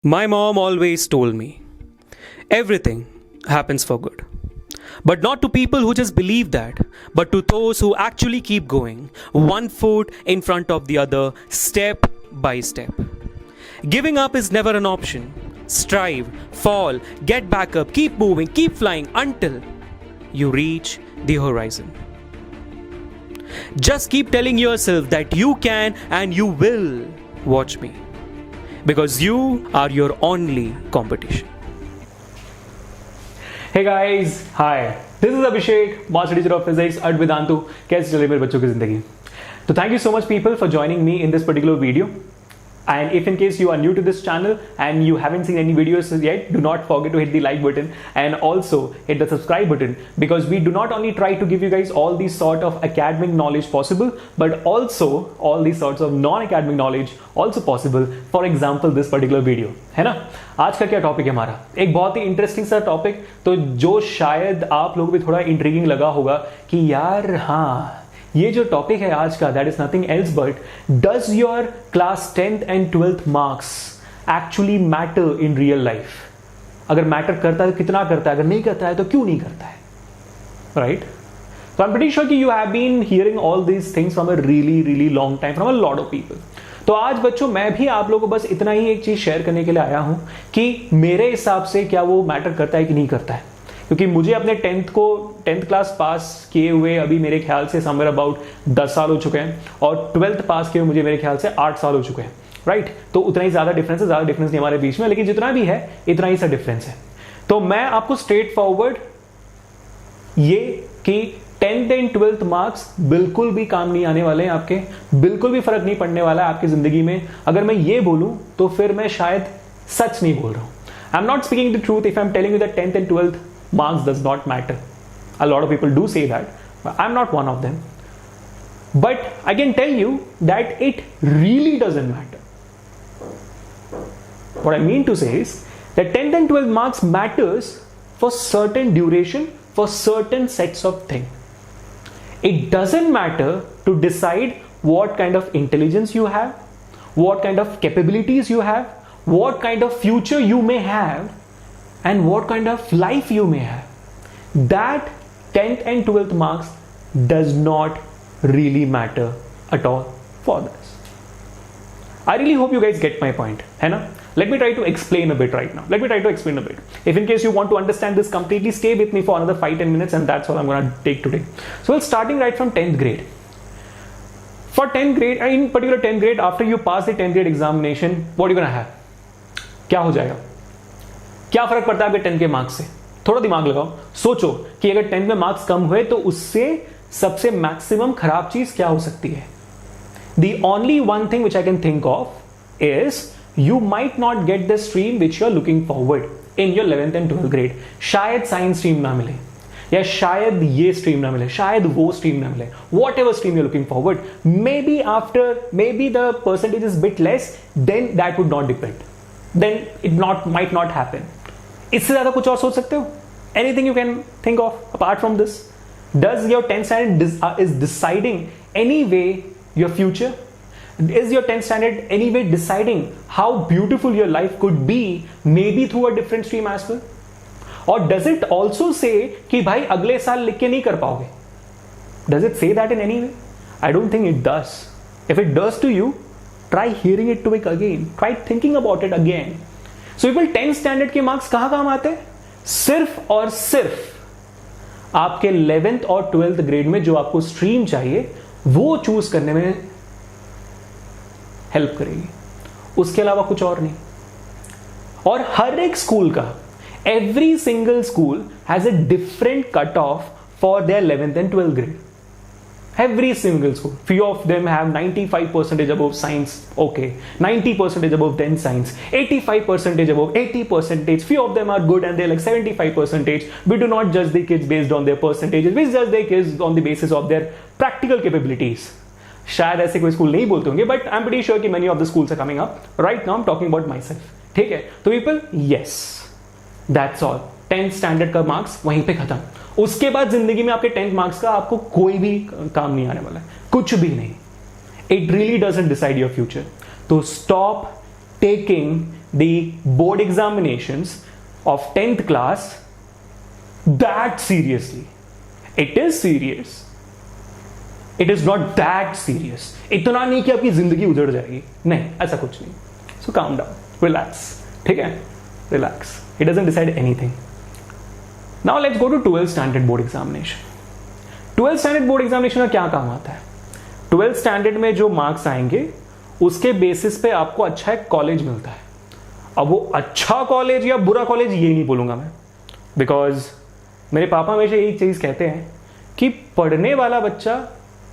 My mom always told me everything happens for good. But not to people who just believe that, but to those who actually keep going, one foot in front of the other, step by step. Giving up is never an option. Strive, fall, get back up, keep moving, keep flying until you reach the horizon. Just keep telling yourself that you can and you will. Watch me. Because you are your only competition. Hey guys, hi. This is Abhishek, Master Teacher of Physics at Vedantu. कैसे चल रही मेरे बच्चों की जिंदगी? तो thank you so much people for joining me in this particular video. And if in case you are new to this channel and you haven't seen any videos yet, do not forget to hit the like button and also hit the subscribe button, because we do not only try to give you guys all these sort of academic knowledge possible, but also all these sorts of non-academic knowledge also possible. For example, this particular video, है ना? आज का क्या topic है हमारा? एक बहुत ही interesting सा टॉपिक, तो जो शायद आप लोगों को भी थोड़ा इंट्रिगिंग लगा होगा कि यार हाँ, ये जो टॉपिक है आज का, that is nothing else but does your class 10th and 12th marks actually matter in real life? अगर मैटर करता है तो कितना करता है, अगर नहीं करता है तो क्यों नहीं करता है, right? So I'm pretty sure कि you have been hearing all these things from a really long time from a lot of people. तो आज बच्चों मैं भी आप लोगों को बस इतना ही एक चीज शेयर करने के लिए आया हूं कि मेरे हिसाब से क्या वो मैटर करता है कि नहीं करता है, क्योंकि मुझे अपने 10th क्लास पास किए हुए अभी मेरे ख्याल से समवेयर अबाउट 10 साल हो चुके हैं, और 12th पास किए हुए मुझे मेरे ख्याल से 8 साल हो चुके हैं, राइट? तो उतना ही ज़्यादा डिफरेंस है, ज़्यादा डिफरेंस नहीं हमारे बीच में, लेकिन जितना भी है इतना ही सा डिफरेंस है. तो मैं आपको स्ट्रेट फॉरवर्ड ये कि 10th एंड 12th मार्क्स बिल्कुल भी काम नहीं आने वाले हैं आपके, बिल्कुल भी फर्क नहीं पड़ने वाला है आपकी जिंदगी में. अगर मैं ये बोलूं तो फिर मैं शायद सच नहीं बोल रहा हूं. I am not speaking the truth if I am telling you that 10th and 12th marks does not matter. A lot of people do say that, but I'm not one of them. But I can tell you that it really doesn't matter. What I mean to say is that 10th and 12th marks matters for certain duration, for certain sets of things. It doesn't matter to decide what kind of intelligence you have, what kind of capabilities you have, what kind of future you may have, and what kind of life you may have. That 10th and 12th marks does not really matter at all for this. I really hope you guys get my point, है ना? Let me try to explain a bit right now. Let me try to explain a bit. If in case you want to understand this completely, stay with me for another 5-10 minutes, and that's all I'm going to take today. So we're starting right from 10th grade. For 10th grade, and in particular 10th grade, after you pass the 10th grade examination, what are you going to have? क्या हो जाएगा? क्या फर्क पड़ता है आपके 10th के marks से? थोड़ा दिमाग लगाओ, सोचो कि अगर 10th में मार्क्स कम हुए तो उससे सबसे मैक्सिमम खराब चीज क्या हो सकती है? The only one thing which I can think of is you might not get the stream which you are looking forward in your 11th and 12th grade. शायद साइंस स्ट्रीम ना मिले, या शायद ये स्ट्रीम ना मिले, शायद वो स्ट्रीम ना मिले. Whatever stream you're looking forward, maybe the percentage is bit less, then that would not depend. Then it might not happen. इससे ज्यादा कुछ और सोच सकते हो? Anything you can think of apart from this? Does your 10th standard is deciding any way your future? Is your 10th standard anyway deciding how beautiful your life could be, maybe through a different stream as well? Or does it also say कि भाई अगले साल लिख के नहीं कर पाओगे? Does it say that in any way? I don't think it does. If it does to you, try hearing it to it again. Try thinking about it again. So people 10th standard के marks कहां काम आते हैं? सिर्फ और सिर्फ आपके 11th और 12th ग्रेड में जो आपको स्ट्रीम चाहिए वो चूज करने में हेल्प करेगी, उसके अलावा कुछ और नहीं. और हर एक स्कूल का, every single school has a different cut off for their 11th and 12th grade. Every single school, few of them have 95% above science, okay, 90% above then science, 85% above 80%. Few of them are good and they're like 75%. We do not judge the kids based on their percentages, we judge the kids on the basis of their practical capabilities. शायद ऐसे कोई school नहीं बोलते होंगे, but I'm pretty sure कि many of the schools are coming up. Right now I'm talking about myself. ठीक है? तो people, yes, that's all. 10th standard का मार्क्स वहीं पे खत्म. उसके बाद जिंदगी में आपके 10th मार्क्स का आपको कोई भी काम नहीं आने वाला है, कुछ भी नहीं. It really doesn't decide your future. तो stop taking the board examinations of 10th class that seriously. It is serious. It is not that serious. इतना नहीं कि आपकी जिंदगी उजड़ जाएगी, नहीं, ऐसा कुछ नहीं. So calm down, relax. ठीक है? Relax. It doesn't decide anything. Now let's go to 12th standard board examination. 12th standard board examination का क्या काम आता है? 12th standard में जो मार्क्स आएंगे उसके बेसिस पे आपको अच्छा एक कॉलेज मिलता है. अब वो अच्छा कॉलेज या बुरा कॉलेज ये नहीं बोलूंगा मैं, बिकॉज मेरे पापा हमेशा यही चीज कहते हैं कि पढ़ने वाला बच्चा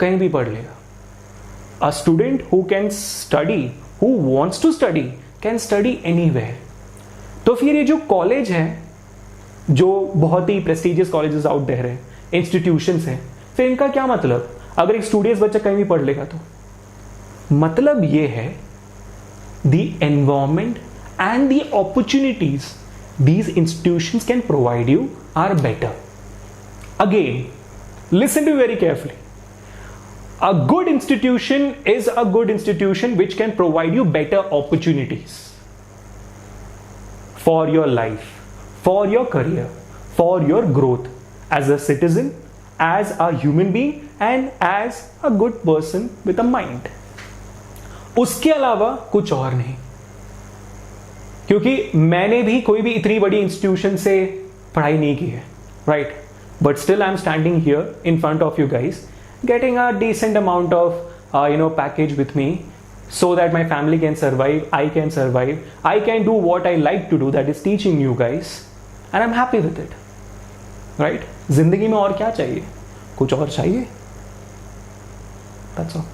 कहीं भी पढ़ लेगा. A student who can study, who wants to study, can study anywhere. तो फिर ये जो कॉलेज है, जो बहुत ही प्रेस्टिजियस कॉलेजेस आउट देयर है, इंस्टीट्यूशंस हैं, फिर इनका क्या मतलब? अगर एक स्टूडियस बच्चा कहीं भी पढ़ लेगा तो मतलब ये है the environment and the opportunities these institutions can provide you are better. Again, listen to me very carefully. A good institution is a good institution which can provide you better opportunities for your life, for your career, for your growth as a citizen, as a human being and as a good person with a mind. उसके अलावा कुछ और नहीं. क्योंकि मैंने भी कोई भी इतनी बड़ी इंस्टीट्यूशन से पढ़ाई नहीं की है, right? But still I am standing here in front of you guys, getting a decent amount of package with me, so that my family can survive, I can survive, I can do what I like to do, that is teaching you guys, and I'm happy with it, right? जिंदगी में और क्या चाहिए? कुछ और चाहिए? That's all,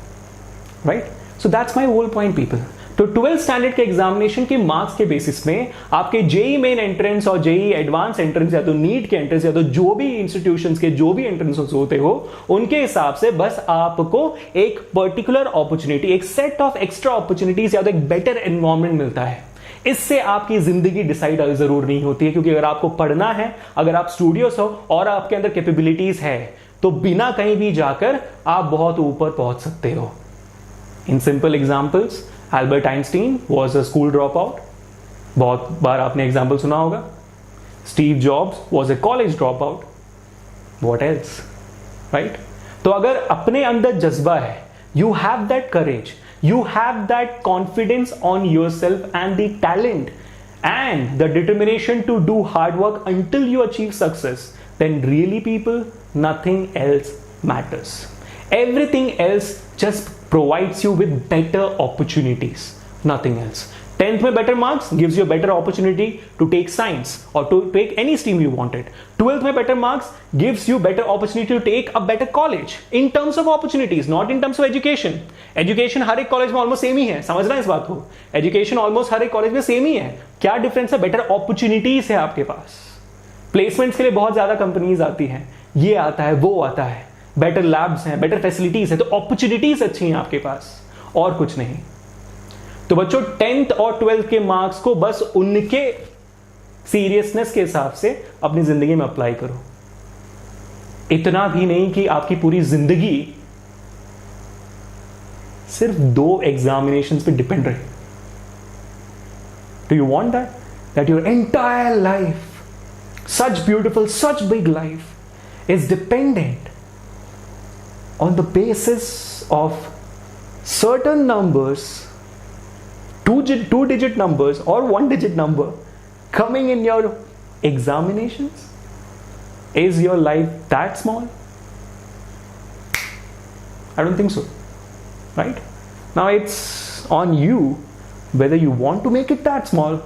right? So that's my whole point, people. तो 12th standard के एग्जामिनेशन के मार्क्स के बेसिस में आपके जेई मेन एंट्रेंस और जेई एडवांस एंट्रेंस या तो नीट के एंट्रेंस या तो जो भी इंस्टीट्यूशंस के जो भी एंट्रेंस होते हो उनके हिसाब से बस आपको एक पर्टिकुलर अपॉर्चुनिटी, एक सेट ऑफ एक्स्ट्रा अपॉर्चुनिटीज या तो एक बेटर एनवायरनमेंट मिलता है. इससे आपकी जिंदगी डिसाइड जरूर नहीं होती है, क्योंकि अगर आपको पढ़ना है, अगर आप स्टूडियोस हो और आपके अंदर कैपेबिलिटीज है तो बिना कहीं भी जाकर आप बहुत ऊपर पहुंच सकते हो. In simple examples, Albert Einstein was a school dropout. बहुत बार आपने एग्जाम्पल सुना होगा. Steve Jobs was a college dropout. What else? Right? तो अगर अपने अंदर जज्बा है, you have that courage, you have that confidence on yourself and the talent and the determination to do hard work until you achieve success, then really people, nothing else matters. Everything else just provides you with better opportunities, nothing else. 10th में better marks gives you a better opportunity to take science or to take any stream you wanted. 12th में better marks gives you better opportunity to take a better college in terms of opportunities, not in terms of education. Education हर एक college में almost same ही है, समझना इस बात को. Education almost हर एक college में सेम ही है. क्या डिफरेंस है? बेटर अपॉर्चुनिटीज है आपके पास. प्लेसमेंट्स के लिए बहुत ज्यादा कंपनीज आती हैं, ये आता है, वो आता है, बेटर लैब्स हैं, बेटर फैसिलिटीज है, तो अपॉर्चुनिटीज अच्छी हैं आपके पास, और कुछ नहीं. तो बच्चों 10th और 12th के मार्क्स को बस उनके सीरियसनेस के हिसाब से अपनी जिंदगी में अप्लाई करो. इतना भी नहीं कि आपकी पूरी जिंदगी सिर्फ 2 एग्जामिनेशंस पे डिपेंड रहे. Do you want that? That your entire life, such beautiful, such big life is dependent on the basis of certain numbers, two-digit numbers or one-digit number coming in your examinations? Is your life that small? I don't think so, right? Now it's on you whether you want to make it that small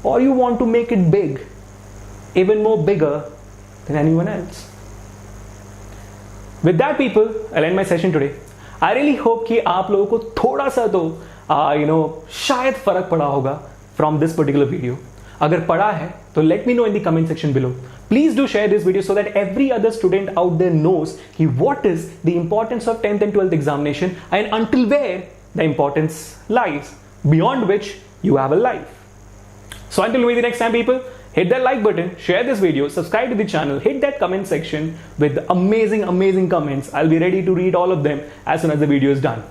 or you want to make it big, even more bigger than anyone else. With that, people, I'll end my session today. I really hope कि आप लोगों को थोड़ा सा तो शायद फर्क पड़ा होगा from this particular video. अगर पड़ा है तो let me know in the comment section below. Please do share this video so that every other student out there knows कि what is the importance of 10th and 12th examination and until where the importance lies, beyond which you have a life. So until we meet the next time, people, hit that like button, share this video, subscribe to the channel, hit that comment section with amazing comments. I'll be ready to read all of them as soon as the video is done.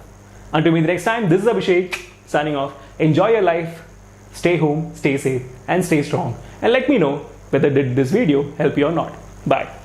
Until we meet next time, this is Abhishek signing off. Enjoy your life. stay home, stay safe, and stay strong. And let me know whether did this video help you or not. Bye.